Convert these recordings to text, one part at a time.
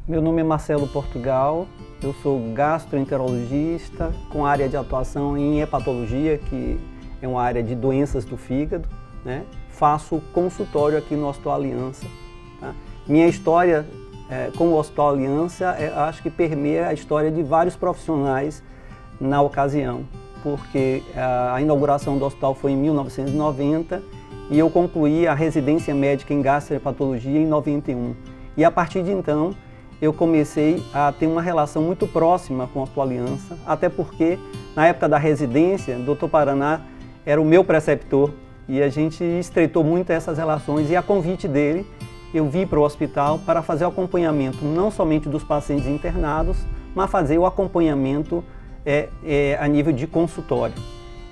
Meu nome é Marcelo Portugal, eu sou gastroenterologista com área de atuação em hepatologia, que é uma área de doenças do fígado, né? Faço consultório aqui no Hospital Aliança. Tá? Minha história com o Hospital Aliança, acho que permeia a história de vários profissionais na ocasião, porque a inauguração do hospital foi em 1990 e eu concluí a residência médica em gastroenterologia em 91. E a partir de então, eu comecei a ter uma relação muito próxima com a Hospital Aliança, até porque, na época da residência, o Dr. Paraná era o meu preceptor e a gente estreitou muito essas relações, e a convite dele, eu vim para o hospital para fazer o acompanhamento não somente dos pacientes internados, mas fazer o acompanhamento a nível de consultório.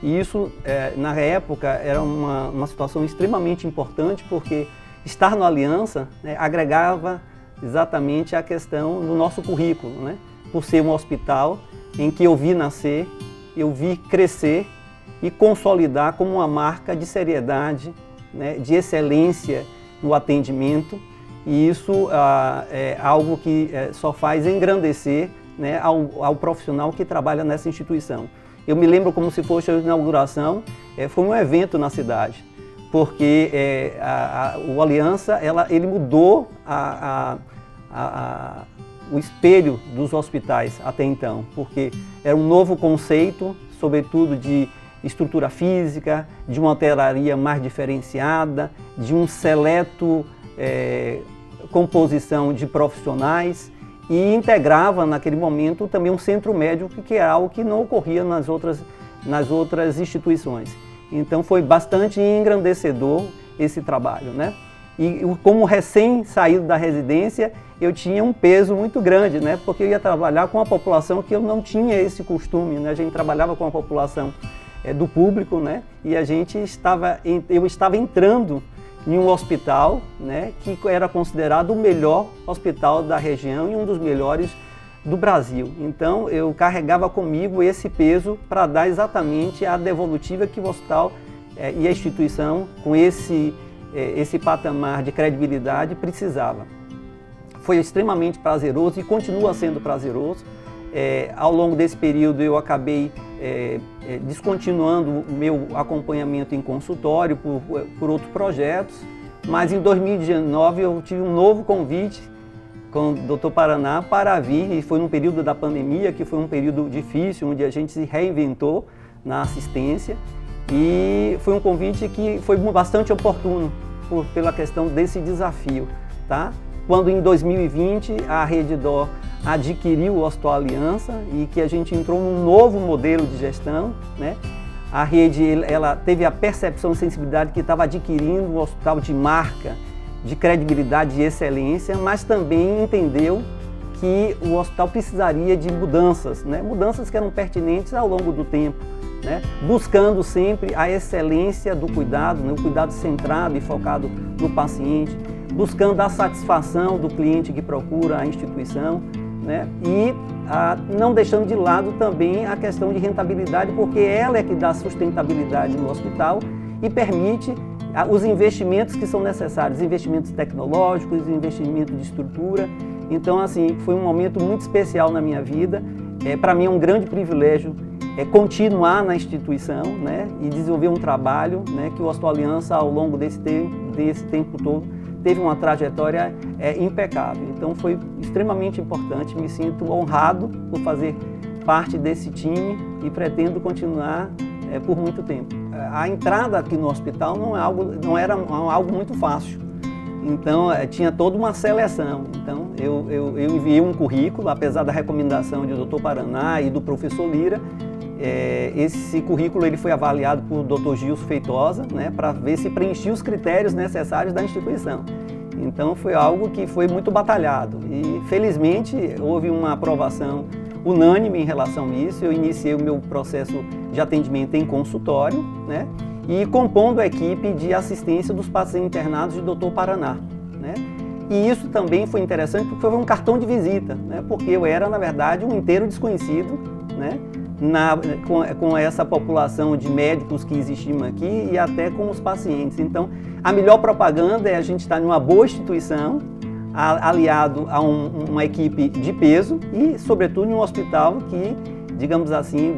E isso, na época, era uma situação extremamente importante, porque estar no Aliança, né, agregava exatamente a questão do nosso currículo, né? Por ser um hospital em que eu vi nascer, eu vi crescer e consolidar como uma marca de seriedade, né, de excelência no atendimento, e isso é algo que só faz engrandecer, né, ao profissional que trabalha nessa instituição. Eu me lembro como se fosse a inauguração, foi um evento na cidade, porque o Aliança ele mudou o espelho dos hospitais até então, porque era um novo conceito, sobretudo de estrutura física, de uma hotelaria mais diferenciada, de um seleto composição de profissionais, e integrava naquele momento também um centro médico, que era algo que não ocorria nas outras instituições. Então foi bastante engrandecedor esse trabalho, né? E como recém-saído da residência, eu tinha um peso muito grande, né? Porque eu ia trabalhar com uma população que eu não tinha esse costume, né? A gente trabalhava com a população do público, né? E eu estava entrando em um hospital, né, que era considerado o melhor hospital da região e um dos melhores do Brasil. Então eu carregava comigo esse peso para dar exatamente a devolutiva que o hospital e a instituição, com esse patamar de credibilidade, precisava. Foi extremamente prazeroso e continua sendo prazeroso. Ao longo desse período eu acabei descontinuando o meu acompanhamento em consultório por outros projetos, mas em 2019 eu tive um novo convite com o Dr. Paraná para vir, e foi num período da pandemia, que foi um período difícil, onde a gente se reinventou na assistência, e foi um convite que foi bastante oportuno pela questão desse desafio, tá? Quando em 2020 a Redditor adquiriu o Hospital Aliança e que a gente entrou num novo modelo de gestão, né? A rede ela teve a percepção e sensibilidade que estava adquirindo um hospital de marca, de credibilidade e excelência, mas também entendeu que o hospital precisaria de mudanças, né? Mudanças que eram pertinentes ao longo do tempo, né? Buscando sempre a excelência do cuidado, né? O cuidado centrado e focado no paciente, buscando a satisfação do cliente que procura a instituição, né? E não deixando de lado também a questão de rentabilidade, porque ela é que dá sustentabilidade no hospital e permite os investimentos que são necessários, investimentos tecnológicos, investimentos de estrutura. Então, assim, foi um momento muito especial na minha vida. Para mim é um grande privilégio continuar na instituição, né? E desenvolver um trabalho, né, que o Hospital Aliança, ao longo desse tempo todo, teve uma trajetória impecável. Então foi extremamente importante, me sinto honrado por fazer parte desse time e pretendo continuar por muito tempo. A entrada aqui no hospital não era algo muito fácil, então tinha toda uma seleção. Então eu enviei um currículo, apesar da recomendação do Dr. Paraná e do professor Lira. Esse currículo ele foi avaliado por Dr. Gilson Feitosa, né, para ver se preenchia os critérios necessários da instituição. Então foi algo que foi muito batalhado e felizmente houve uma aprovação unânime em relação a isso. Eu iniciei o meu processo de atendimento em consultório, né, e compondo a equipe de assistência dos pacientes internados de Dr. Paraná, né. E isso também foi interessante porque foi um cartão de visita, né, porque eu era, na verdade, um inteiro desconhecido, né, com essa população de médicos que existimos aqui e até com os pacientes. Então, a melhor propaganda é a gente estar em uma boa instituição, aliado a uma equipe de peso e, sobretudo, em um hospital que, digamos assim,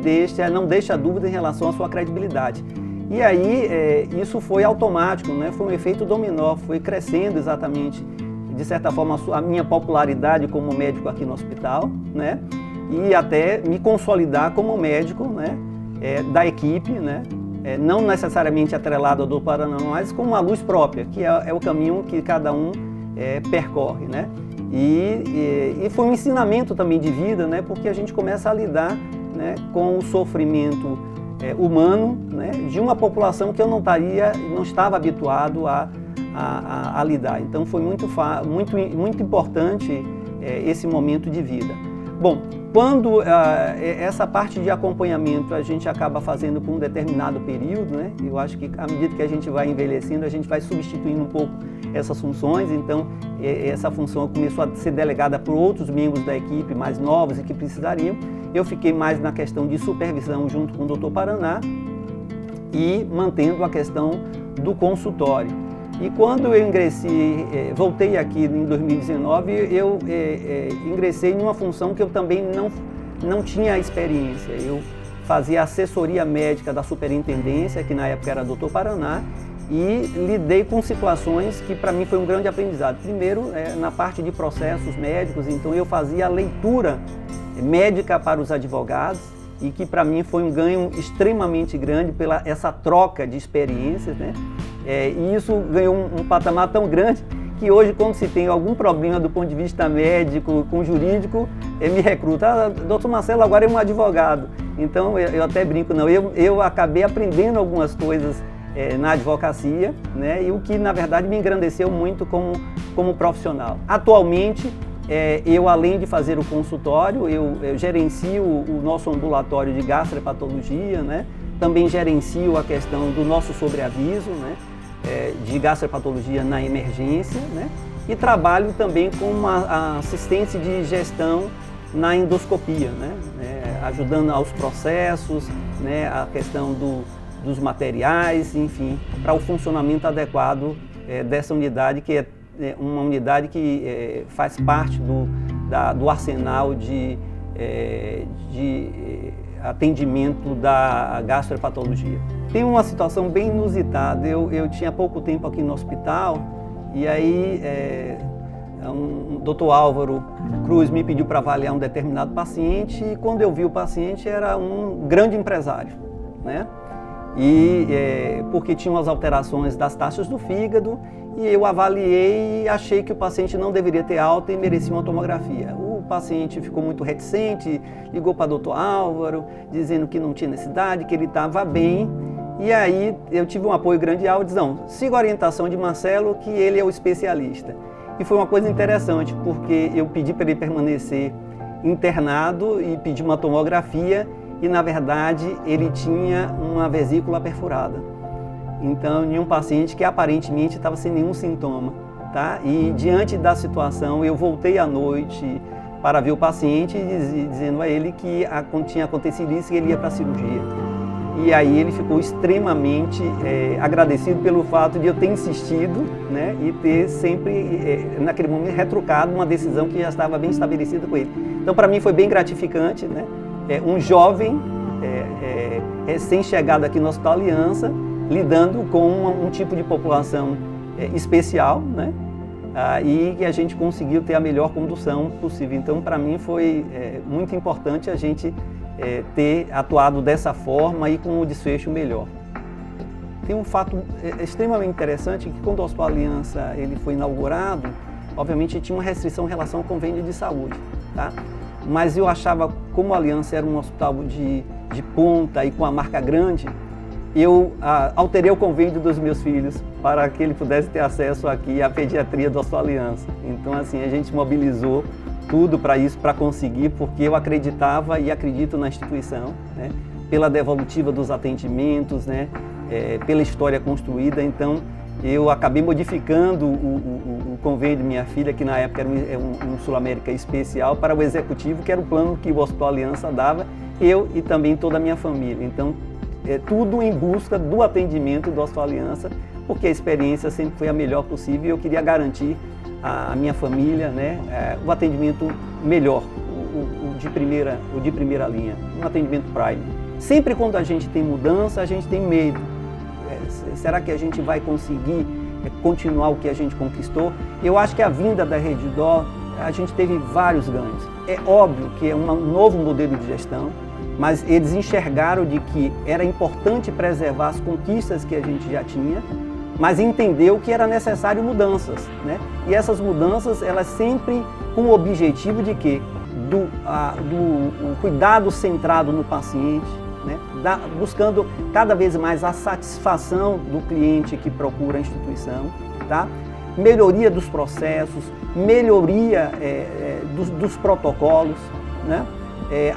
não deixa dúvida em relação à sua credibilidade. E aí, isso foi automático, né? Foi um efeito dominó, foi crescendo exatamente, de certa forma, a minha popularidade como médico aqui no hospital, né? E até me consolidar como médico, né? Da equipe, né? Não necessariamente atrelado ao Dr. Paraná, mas com uma luz própria, que é o caminho que cada um percorre, né? E foi um ensinamento também de vida, né? Porque a gente começa a lidar, né, com o sofrimento humano, né, de uma população que eu não estava habituado a lidar. Então foi muito importante esse momento de vida. Bom, quando essa parte de acompanhamento a gente acaba fazendo por um determinado período, né? Eu acho que à medida que a gente vai envelhecendo, a gente vai substituindo um pouco essas funções. Então, essa função começou a ser delegada por outros membros da equipe mais novos e que precisariam. Eu fiquei mais na questão de supervisão junto com o Dr. Paraná e mantendo a questão do consultório. E quando eu voltei aqui em 2019, eu ingressei em uma função que eu também não tinha experiência. Eu fazia assessoria médica da superintendência, que na época era Dr. Paraná, e lidei com situações que para mim foi um grande aprendizado. Primeiro, na parte de processos médicos, então eu fazia a leitura médica para os advogados, e que para mim foi um ganho extremamente grande pela essa troca de experiências, né? E isso ganhou um patamar tão grande que hoje, quando se tem algum problema do ponto de vista médico, com jurídico, me recruta. Doutor Marcelo agora é um advogado. Então eu até brinco, não, eu acabei aprendendo algumas coisas na advocacia, né? E o que na verdade me engrandeceu muito como profissional. Atualmente, eu, além de fazer o consultório, eu gerencio o nosso ambulatório de gastropatologia, né? Também gerencio a questão do nosso sobreaviso, né? De gastropatologia na emergência, né? E trabalho também com uma assistência de gestão na endoscopia, né? Ajudando aos processos, né? A questão dos materiais, enfim, para o funcionamento adequado dessa unidade, que é uma unidade que faz parte do arsenal de atendimento da gastropatologia. Tem uma situação bem inusitada. Eu tinha pouco tempo aqui no hospital e aí o Dr. Álvaro Cruz me pediu para avaliar um determinado paciente e quando eu vi o paciente era um grande empresário, né? Porque tinha as alterações das taxas do fígado e eu avaliei e achei que o paciente não deveria ter alta e merecia uma tomografia. O paciente ficou muito reticente, ligou para o Dr. Álvaro, dizendo que não tinha necessidade, que ele estava bem. E aí eu tive um apoio grande ao dizer, não, siga a orientação de Marcelo, que ele é o especialista. E foi uma coisa interessante, porque eu pedi para ele permanecer internado e pedi uma tomografia e, na verdade, ele tinha uma vesícula perfurada. Então, em um paciente que aparentemente estava sem nenhum sintoma, tá? E diante da situação, eu voltei à noite para ver o paciente e dizendo a ele que tinha acontecido isso e ele ia para a cirurgia. E aí ele ficou extremamente agradecido pelo fato de eu ter insistido, né, e ter sempre, naquele momento, retrucado uma decisão que já estava bem estabelecida com ele. Então, para mim, foi bem gratificante, né? Um jovem recém-chegado aqui no Hospital Aliança, lidando com um tipo de população especial, né? E que a gente conseguiu ter a melhor condução possível. Então, para mim, foi muito importante a gente ter atuado dessa forma e com o desfecho melhor. Tem um fato extremamente interessante que quando o Hospital Aliança ele foi inaugurado, obviamente tinha uma restrição em relação ao convênio de saúde, tá? Mas eu achava, como a Aliança era um hospital de ponta e com a marca grande, eu alterei o convênio dos meus filhos para que ele pudesse ter acesso aqui à pediatria do Hospital Aliança. Então, assim, a gente mobilizou tudo para isso, para conseguir, porque eu acreditava e acredito na instituição, né? Pela devolutiva dos atendimentos, né? Pela história construída. Então, eu acabei modificando o convênio de minha filha, que na época era um Sul-América especial, para o executivo, que era o plano que o Hospital Aliança dava, eu e também toda a minha família. Então, tudo em busca do atendimento do Hospital Aliança, porque a experiência sempre foi a melhor possível e eu queria garantir a minha família, né, o atendimento melhor, o de primeira linha, um atendimento Prime. Sempre quando a gente tem mudança, a gente tem medo. Será que a gente vai conseguir continuar o que a gente conquistou? Eu acho que a vinda da Redditor, a gente teve vários ganhos. É óbvio que é um novo modelo de gestão, mas eles enxergaram de que era importante preservar as conquistas que a gente já tinha, mas entendeu que era necessário mudanças, né? E essas mudanças, elas sempre com o objetivo de quê? Do cuidado centrado no paciente, né? Buscando cada vez mais a satisfação do cliente que procura a instituição, tá? Melhoria dos processos, melhoria dos protocolos, né?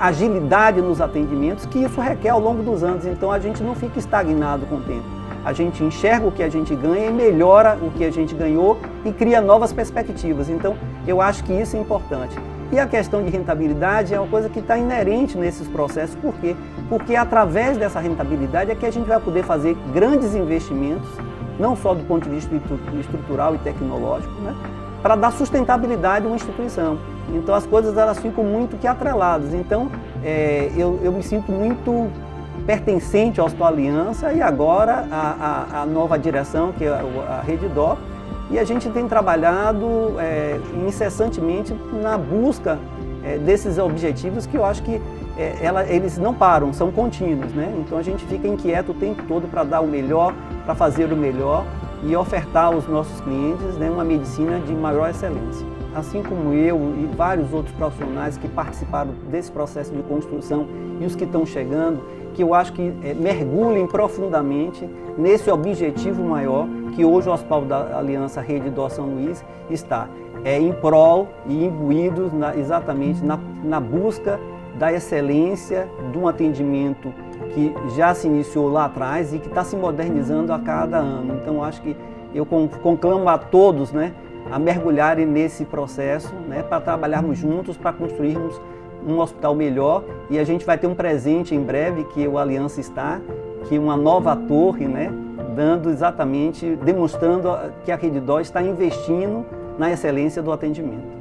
Agilidade nos atendimentos, que isso requer ao longo dos anos, então a gente não fica estagnado com o tempo. A gente enxerga o que a gente ganha e melhora o que a gente ganhou e cria novas perspectivas. Então, eu acho que isso é importante. E a questão de rentabilidade é uma coisa que está inerente nesses processos. Por quê? Porque através dessa rentabilidade é que a gente vai poder fazer grandes investimentos, não só do ponto de vista estrutural e tecnológico, né, para dar sustentabilidade a uma instituição. Então, as coisas elas ficam muito que atreladas. Então, eu me sinto muito pertencente à Hospital Aliança e agora a nova direção, que é a Redditor, e a gente tem trabalhado incessantemente na busca desses objetivos que eu acho que eles não param, são contínuos, né? Então a gente fica inquieto o tempo todo para dar o melhor, para fazer o melhor e ofertar aos nossos clientes, né, uma medicina de maior excelência. Assim como eu e vários outros profissionais que participaram desse processo de construção e os que estão chegando, que eu acho que mergulhem profundamente nesse objetivo maior que hoje o Hospital da Aliança Redditor São Luís está em prol e imbuído exatamente na busca da excelência de um atendimento que já se iniciou lá atrás e que está se modernizando a cada ano. Então, eu acho que eu conclamo a todos, né, a mergulharem nesse processo, né, para trabalharmos juntos, para construirmos um hospital melhor, e a gente vai ter um presente em breve, que o Aliança está, que uma nova torre, né, demonstrando que a Redditor está investindo na excelência do atendimento.